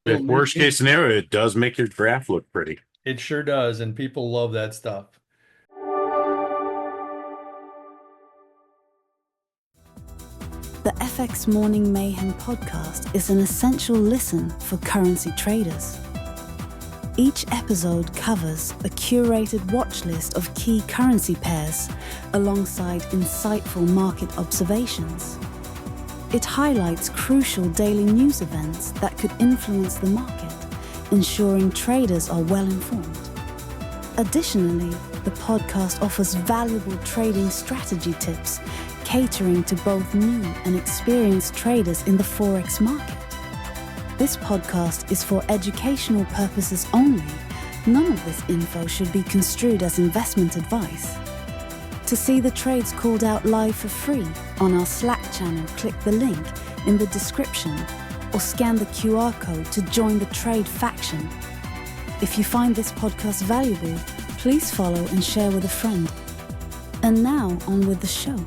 At worst case scenario, it does make your graph look pretty. It sure does, and people love that stuff. The FX Morning Mayhem podcast is an essential listen for currency traders. Each episode covers a curated watch list of key currency pairs alongside insightful market observations. It highlights crucial daily news events that could influence the market, ensuring traders are well informed. Additionally, the podcast offers valuable trading strategy tips catering to both new and experienced traders in the Forex market. This podcast is for educational purposes only. None of this info should be construed as investment advice. To see the trades called out live for free on our Slack channel, click the link in the description or scan the QR code to join the trade faction. If you find this podcast valuable, please follow and share with a friend. And now, on with the show.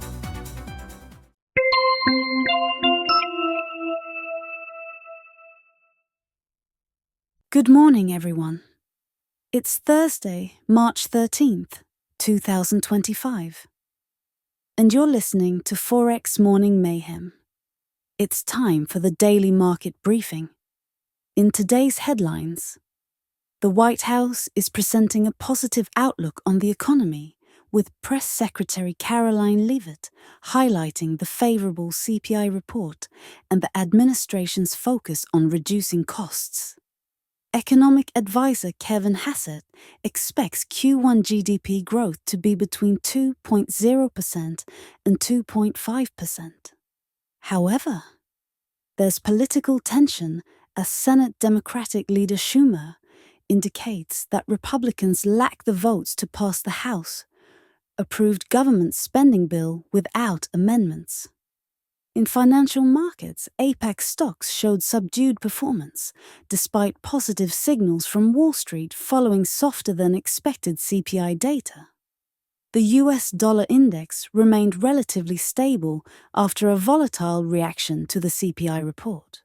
Good morning, everyone. It's Thursday, March 13th, 2025. And you're listening to Forex Morning Mayhem. It's time for the daily market briefing. In today's headlines, the White House is presenting a positive outlook on the economy, with Press Secretary Caroline Leavitt highlighting the favorable CPI report and the administration's focus on reducing costs. Economic advisor Kevin Hassett expects Q1 GDP growth to be between 2.0% and 2.5%. However, there's political tension as Senate Democratic leader Schumer indicates that Republicans lack the votes to pass the House-approved government spending bill without amendments. In financial markets, APAC stocks showed subdued performance, despite positive signals from Wall Street following softer-than-expected CPI data. The US dollar index remained relatively stable after a volatile reaction to the CPI report.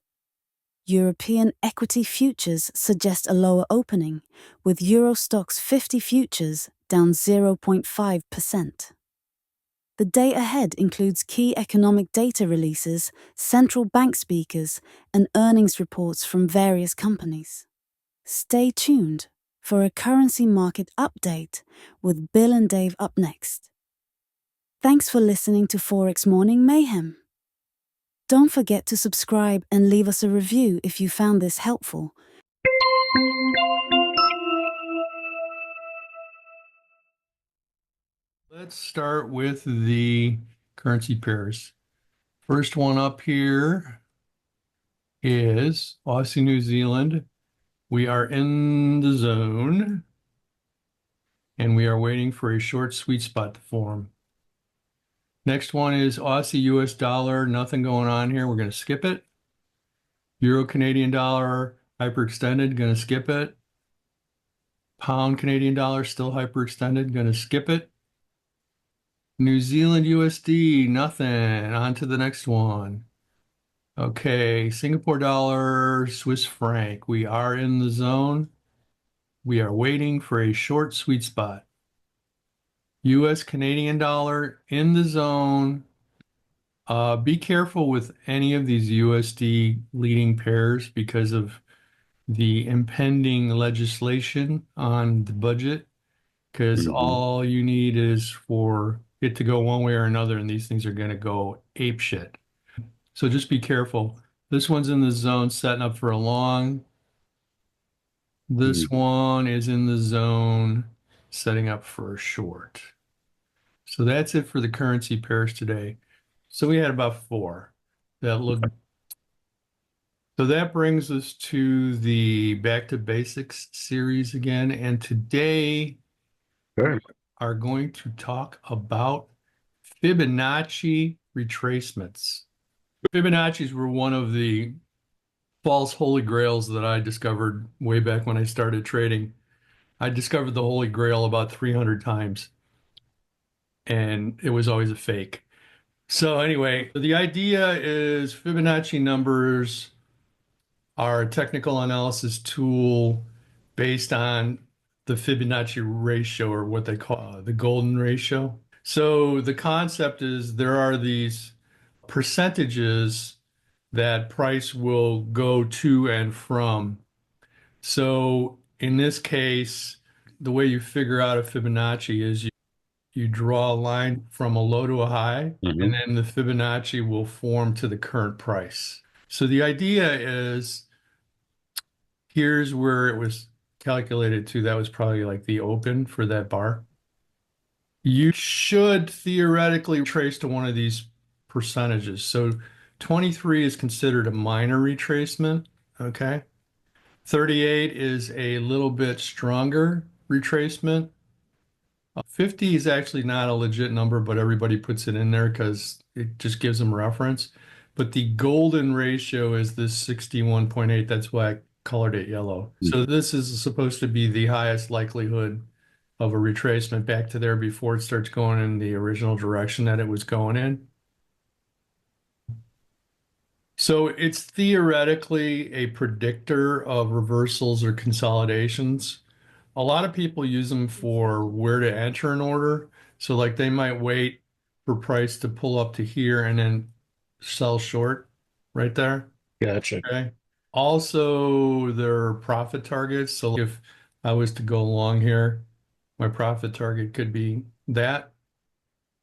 European equity futures suggest a lower opening, with Euro Stoxx 50 futures down 0.5%. The day ahead includes key economic data releases, central bank speakers, and earnings reports from various companies. Stay tuned for a currency market update with Bill and Dave up next. Thanks for listening to Forex Morning Mayhem. Don't forget to subscribe and leave us a review if you found this helpful. Let's start with the currency pairs. First one up here is Ossie New Zealand. We are in the zone, and we are waiting for a short sweet spot to form. Next one is Aussie US dollar. Nothing going on here. We're going to skip it. Euro Canadian dollar, hyperextended. Going to skip it. Pound Canadian dollar, still hyperextended. Going to skip it. New Zealand USD, nothing. On to the next one. Okay, Singapore Dollar Swiss Franc. We are in the zone. We are waiting for a short sweet spot. US Canadian dollar in the zone. Be careful with any of these USD leading pairs because of the impending legislation on the budget, because all you need is for it to go one way or another, and these things are going to go ape shit. So just be careful. This one's in the zone, setting up for a long. This one is in the zone, setting up for a short. So that's it for the currency pairs today. So we had about four that look. So that brings us to the Back to Basics series again. And today we are going to talk about Fibonacci retracements. Fibonacci's were one of the false holy grails that I discovered way back when I started trading. I discovered the holy grail about 300 times, and it was always a fake. So anyway, the idea is Fibonacci numbers our technical analysis tool based on the Fibonacci ratio, or what they call the golden ratio. So the concept is there are these percentages that price will go to and from. So in this case, the way you figure out a Fibonacci is you draw a line from a low to a high, Mhm. and then the Fibonacci will form to the current price. So the idea is, here's where it was calculated to. That was probably like the open for that bar. You should theoretically trace to one of these percentages. So 23 is considered a minor retracement, okay? 38 is a little bit stronger retracement. 50 is actually not a legit number, but everybody puts it in there because it just gives them reference. But the golden ratio is this 61.8. That's why I colored it yellow. So this is supposed to be the highest likelihood of a retracement back to there before it starts going in the original direction that it was going in. So it's theoretically a predictor of reversals or consolidations. A lot of people use them for where to enter an order. So like they might wait for price to pull up to here and then sell short right there. Gotcha. Okay. Also, their profit targets. So if I was to go long here, my profit target could be that.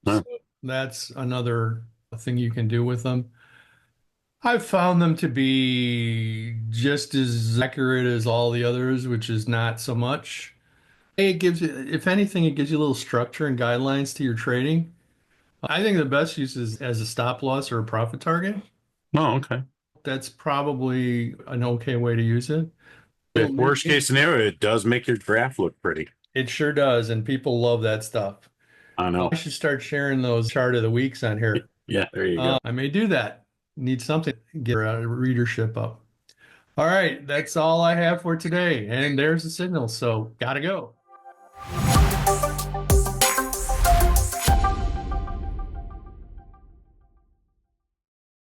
Huh. So that's another thing you can do with them. I've found them to be just as accurate as all the others, which is not so much. It gives you, if anything, it gives you a little structure and guidelines to your trading. I think the best use is as a stop loss or a profit target. Oh, okay. That's probably an okay way to use it. If worst case scenario, it does make your graph look pretty. It sure does, and people love that stuff. I know. I should start sharing those chart of the weeks on here. Yeah, there you go. I may do that. Need something to get our readership up. All right, that's all I have for today. And there's the signal, so gotta go.